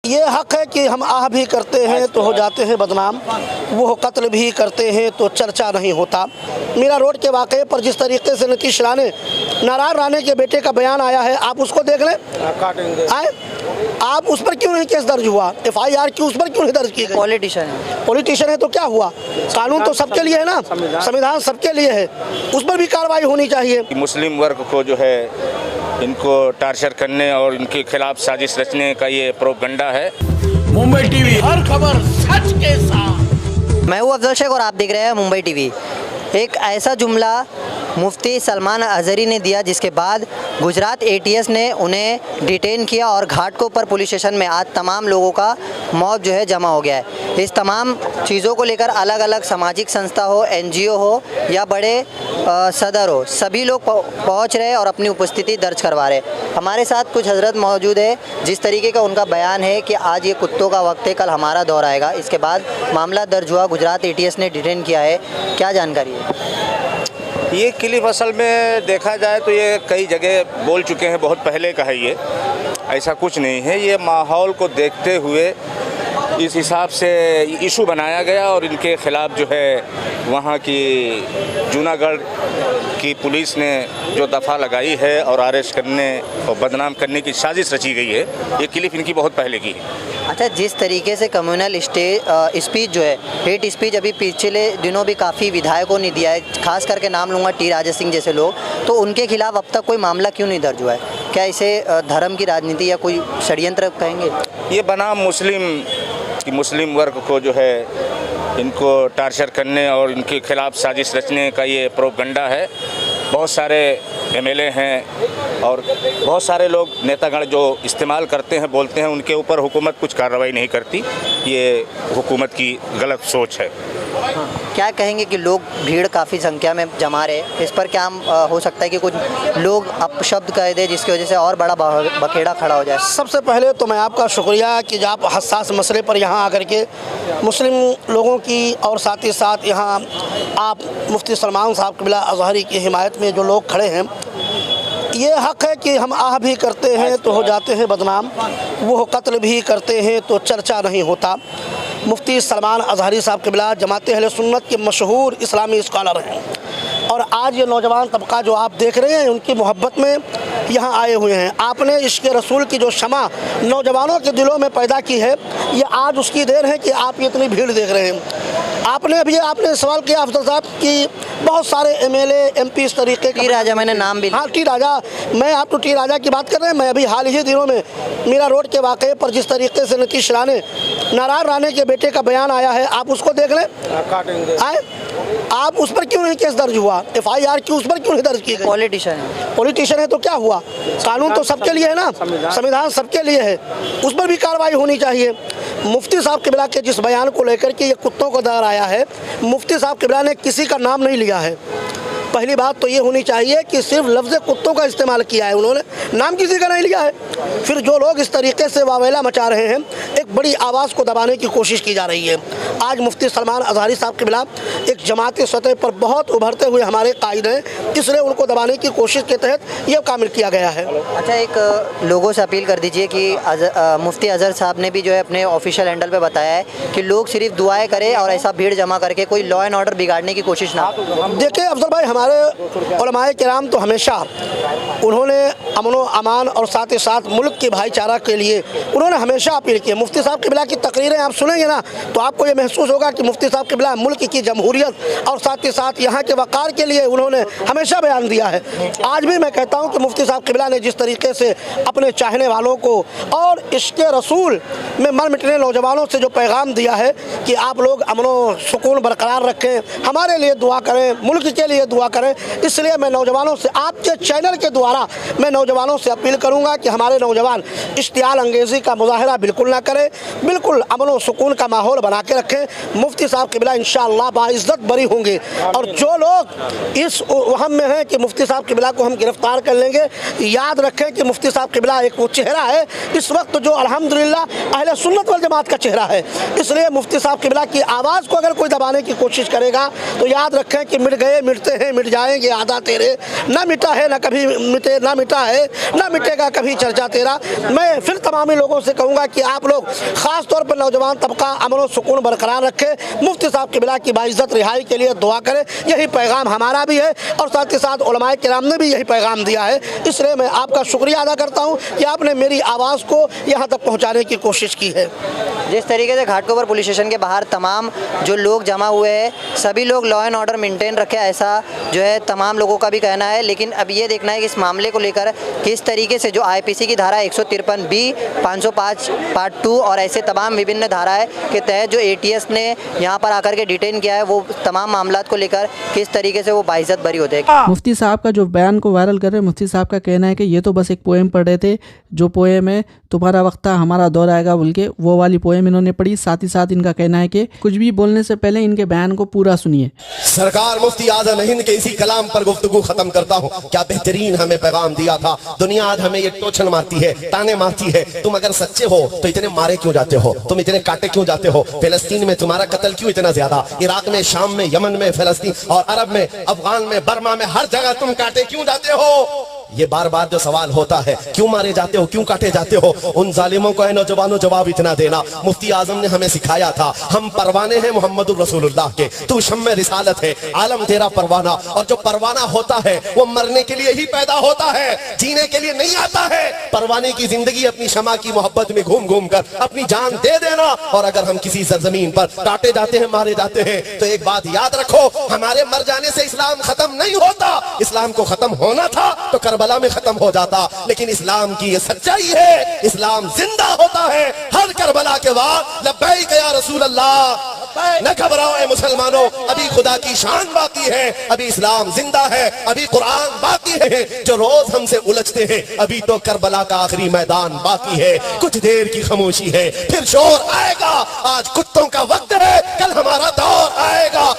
ये हक है कि हम आह भी करते हैं तो हो जाते हैं बदनाम, वो कत्ल भी करते हैं तो चर्चा नहीं होता। मीरा रोड के वाक़े पर जिस तरीके से नीतीश नारायण राणे के बेटे का बयान आया है, आप उसको देख लें। आप उस पर क्यों नहीं केस दर्ज हुआ? FIR क्यों उस पर क्यों नहीं दर्ज की गई? पॉलिटिशियन है तो क्या हुआ? कानून तो सबके लिए है ना, संविधान सबके लिए है, उस पर भी कार्रवाई होनी चाहिए। मुस्लिम वर्ग को जो है इनको टार्चर करने और इनके खिलाफ साजिश रचने का ये प्रोपगंडा है। मुंबई टीवी, हर खबर सच के साथ। मैं हूँ अफजल शेख और आप देख रहे हैं मुंबई टीवी। एक ऐसा जुमला मुफ्ती सलमान अजहरी ने दिया जिसके बाद गुजरात ATS ने उन्हें डिटेन किया और घाटकोपर पुलिस स्टेशन में आज तमाम लोगों का मौत जो है जमा हो गया है। इस तमाम चीज़ों को लेकर अलग अलग सामाजिक संस्था हो, NGO हो या बड़े सदर हो, सभी लोग पहुंच रहे और अपनी उपस्थिति दर्ज करवा रहे। हमारे साथ कुछ हजरत मौजूद है। जिस तरीके का उनका बयान है कि आज ये कुत्तों का वक्त है, कल हमारा दौर आएगा, इसके बाद मामला दर्ज हुआ, गुजरात ATS ने डिटेन किया है, क्या जानकारी है? ये क्लिप असल में देखा जाए तो ये कई जगह बोल चुके हैं, बहुत पहले का है ये, ऐसा कुछ नहीं है। ये माहौल को देखते हुए इस हिसाब से इशू बनाया गया और इनके ख़िलाफ़ जो है वहाँ की जूनागढ़ की पुलिस ने जो दफ़ा लगाई है और अरेस्ट करने और बदनाम करने की साजिश रची गई है। ये क्लिप इनकी बहुत पहले की है। अच्छा, जिस तरीके से कम्युनल स्पीच जो है, हेट स्पीच अभी पिछले दिनों भी काफ़ी विधायकों ने दिया है, खास करके नाम लूँगा T राजा सिंह जैसे लोग, तो उनके खिलाफ अब तक कोई मामला क्यों नहीं दर्ज हुआ है? क्या इसे धर्म की राजनीति या कोई षड्यंत्र कहेंगे? ये बनाम मुस्लिम वर्ग को जो है इनको टार्चर करने और इनके खिलाफ साजिश रचने का ये प्रोपगंडा है। बहुत सारे MLA हैं और बहुत सारे लोग नेतागण जो इस्तेमाल करते हैं, बोलते हैं, उनके ऊपर हुकूमत कुछ कार्रवाई नहीं करती। ये हुकूमत की गलत सोच है। क्या कहेंगे कि लोग भीड़ काफ़ी संख्या में जमा रहे, इस पर क्या हो सकता है कि कुछ लोग अपशब्द कह दे जिसकी वजह से और बड़ा बखेड़ा खड़ा हो जाए? सबसे पहले तो मैं आपका शुक्रिया कि आप हसास मसले पर यहाँ आकर के मुस्लिम लोगों की और साथ ही साथ यहाँ आप मुफ्ती सलमान साहब क़िबला अज़हरी की हिमायत में जो लोग खड़े हैं, ये हक है कि हम आह भी करते हैं तो हो जाते हैं बदनाम, वो कत्ल भी करते हैं तो चर्चा नहीं होता। मुफ्ती सलमान अज़हरी साहब क़िबला जमात अहले सुन्नत के मशहूर इस्लामी स्कॉलर हैं और आज ये नौजवान तबका जो आप देख रहे हैं उनकी मोहब्बत में यहाँ आए हुए हैं। आपने इश्क़ रसूल की जो शमा नौजवानों के दिलों में पैदा की है, ये आज उसकी देर है कि आप ये इतनी भीड़ देख रहे हैं। आपने सवाल किया अफजल साहब कि बहुत सारे MLA MP इस तरीके T राजा, मैंने नाम भी, हाँ T राजा, मैं आप तो T राजा की बात कर रहे हैं। मैं अभी हाल ही दिनों में मीरा रोड के वाक़े पर जिस तरीके से नीतीश नारायण राणे के बेटे का बयान आया है, आप उसको देख लें। आप उस पर क्यों नहीं केस दर्ज हुआ? FIR क्यों उस पर क्यों नहीं दर्ज की गई? पॉलिटिशियन है तो क्या हुआ? कानून तो सबके लिए है ना, संविधान सबके लिए है, उस पर भी कार्रवाई होनी चाहिए। मुफ्ती साहब क़िबला के जिस बयान को लेकर के ये कुत्तों को दायर आया है, मुफ्ती साहब क़िबला ने किसी का नाम नहीं लिया है। पहली बात तो ये होनी चाहिए कि सिर्फ लफ्ज़ कुत्तों का इस्तेमाल किया है, उन्होंने नाम किसी का नहीं लिया है। फिर जो लोग इस तरीके से वावेला मचा रहे हैं, एक बड़ी आवाज़ को दबाने की कोशिश की जा रही है। आज मुफ्ती सलमान अज़हरी साहब क़िबला एक जमाती सतह पर बहुत उभरते हुए हमारे कायद हैं, इसलिए उनको दबाने की कोशिश के तहत ये कामिल किया गया है। अच्छा, एक लोगों से अपील कर दीजिए कि मुफ्ती अज़हर साहब ने भी जो है अपने ऑफिशियल हैंडल पे बताया है कि लोग सिर्फ दुआएं करें और ऐसा भीड़ जमा करके कोई लॉ एंड ऑर्डर बिगाड़ने की कोशिश ना। देखिए अफजल भाई, हमारे उलमाए किराम तो हमेशा उन्होंने अमन व अमान और साथ ही साथ मुल्क के भाईचारा के लिए उन्होंने हमेशा अपील की है। मुफ्ती साहब क़िबला की तकरीरें आप सुनेंगे ना तो आपको ये महसूस होगा कि मुफ्ती साहब क़िबला मुल्क की जमहूरियत और साथ ही साथ यहाँ के वक़ार के लिए उन्होंने हमेशा बयान दिया है। आज भी मैं कहता हूँ कि मुफ्ती साहब क़िबला ने जिस तरीके से अपने चाहने वालों को और इश्क़ रसूल में मर मिटने नौजवानों से जो पैगाम दिया है कि आप लोग अमन व सुकून बरकरार रखें, हमारे लिए दुआ करें, मुल्क के लिए दुआ करें, इसलिए मैं नौजवानों से आपके चैनल के द्वारा मैं नौजवानों से अपील करूंगा कि हमारे नौजवान इश्तियाल अंगेज़ी का मुजाहरा बिल्कुल ना करें, बिल्कुल अमन व सुकून का माहौल बना के रखें। मुफ्ती साहब क़िबला इंशाअल्लाह बाइज़्ज़त बरी होंगे और जो लोग इस वहम में हैं कि मुफ्ती साहब क़िबला को हम गिरफ़्तार कर लेंगे, याद रखें कि मुफ्ती साहब क़िबला एक वो चेहरा है इस वक्त जो अल्हम्दुलिल्लाह अहले सुन्नत वल जमात का चेहरा है। इसलिए मुफ्ती साहब क़िबला की आवाज़ को अगर कोई दबाने की कोशिश करेगा तो याद रखें कि मिट गए मिटते हैं मिट जाएंगे आदा तेरे, ना मिटा है ना कभी मिटे, ना मिटा है, ना मिटेगा कभी चर्चा तेरा। मैं फिर तमामी लोगों से कहूँगा कि आप लोग ख़ास तौर पर नौजवान तबका अमन और सुकून बरकरार रखे, मुफ्ती साहब क़िबला की बाइज़्ज़त रिहाई के लिए दुआ करें। यही पैगाम हमारा भी है और साथ ही साथ उलमाए किराम ने भी यही पैगाम दिया है। इसलिए मैं आपका शुक्रिया अदा करता हूँ कि आपने मेरी आवाज़ को यहाँ तक पहुँचाने की कोशिश की है। जिस तरीके से घाटकोपर पुलिस स्टेशन के बाहर तमाम जो लोग जमा हुए हैं, सभी लोग लॉ एंड ऑर्डर मेंटेन रखे, ऐसा जो है तमाम लोगों का भी कहना है। लेकिन अब ये देखना है कि इस मामले को लेकर किस तरीके से जो आईपीसी की धारा 153B, 505 पार्ट 2 और ऐसे तमाम विभिन्न धाराएं के तहत जो एटीएस ने यहाँ पर आकर के डिटेन किया है, वो तमाम मामलात को लेकर किस तरीके से वो बाइज्जत बरी होते हैं। मुफ्ती साहब का जो बयान को वायरल कर रहे हैं, मुफ्ती साहब का कहना है कि ये तो बस एक पोएम पढ़ रहे थे, जो पोएम है तुम्हारा वक्त था हमारा दौर आएगा बोल के, वो वाली पोएम इन्होंने पढ़ी। साथ ही साथ इनका कहना है कि कुछ भी बोलने से पहले इनके बयान को पूरा सुनिए। सरकार मुफ्ती आज़म हिंद के इसी कलाम पर गुफ्तगू खत्म करता हूँ। क्या बेहतरीन हमें पैगाम दिया था। दुनिया आज हमें ये टोचन मारती है, ताने मारती है। तुम अगर सच्चे हो तो इतने मारे क्यों जाते हो, तुम इतने काटे क्यों जाते हो, फिलिस्तीन में तुम्हारा कत्ल क्यों इतना ज्यादा, इराक में, शाम में, यमन में, फिलिस्तीन और अरब में, अफगान में, बर्मा में, हर जगह तुम काटे क्यों जाते हो। ये बार बार जो सवाल होता है, क्यों मारे जाते हो, क्यों काटे जाते हो, उन जालिमों को है नौजवानों जवाब इतना देना। मुफ्ती आजम ने हमें सिखाया था, हम परवाने हैं मोहम्मद रसूलुल्लाह के, तू शम्मे रिसालत है, आलम तेरा परवाना। और जो परवाना होता है वो मरने के लिए ही पैदा होता है, जीने के लिए नहीं आता है। परवाने की जिंदगी अपनी शमा की मोहब्बत में घूम घूम कर अपनी जान दे देना। और अगर हम किसी सरजमीन पर काटे जाते हैं, मारे जाते हैं, तो एक बात याद रखो, हमारे मर जाने से इस्लाम खत्म नहीं होता। इस्लाम को खत्म होना था तो करबला में खत्म हो जाता, लेकिन इस्लाम की ये सच्चाई है, इस्लाम जिंदा होता है हर करबला के बाद। लब्बैक या रसूल अल्लाह, न घबराओ ऐ मुसलमानों, अभी खुदा की शान बाकी है, अभी इस्लाम जिंदा है, अभी कुरान बाकी है। जो रोज हमसे उलझते हैं, अभी तो करबला का आखिरी मैदान बाकी है। कुछ देर की खामोशी है, फिर शोर आएगा। आज कुत्तों का वक्त है, कल हमारा दौर आएगा।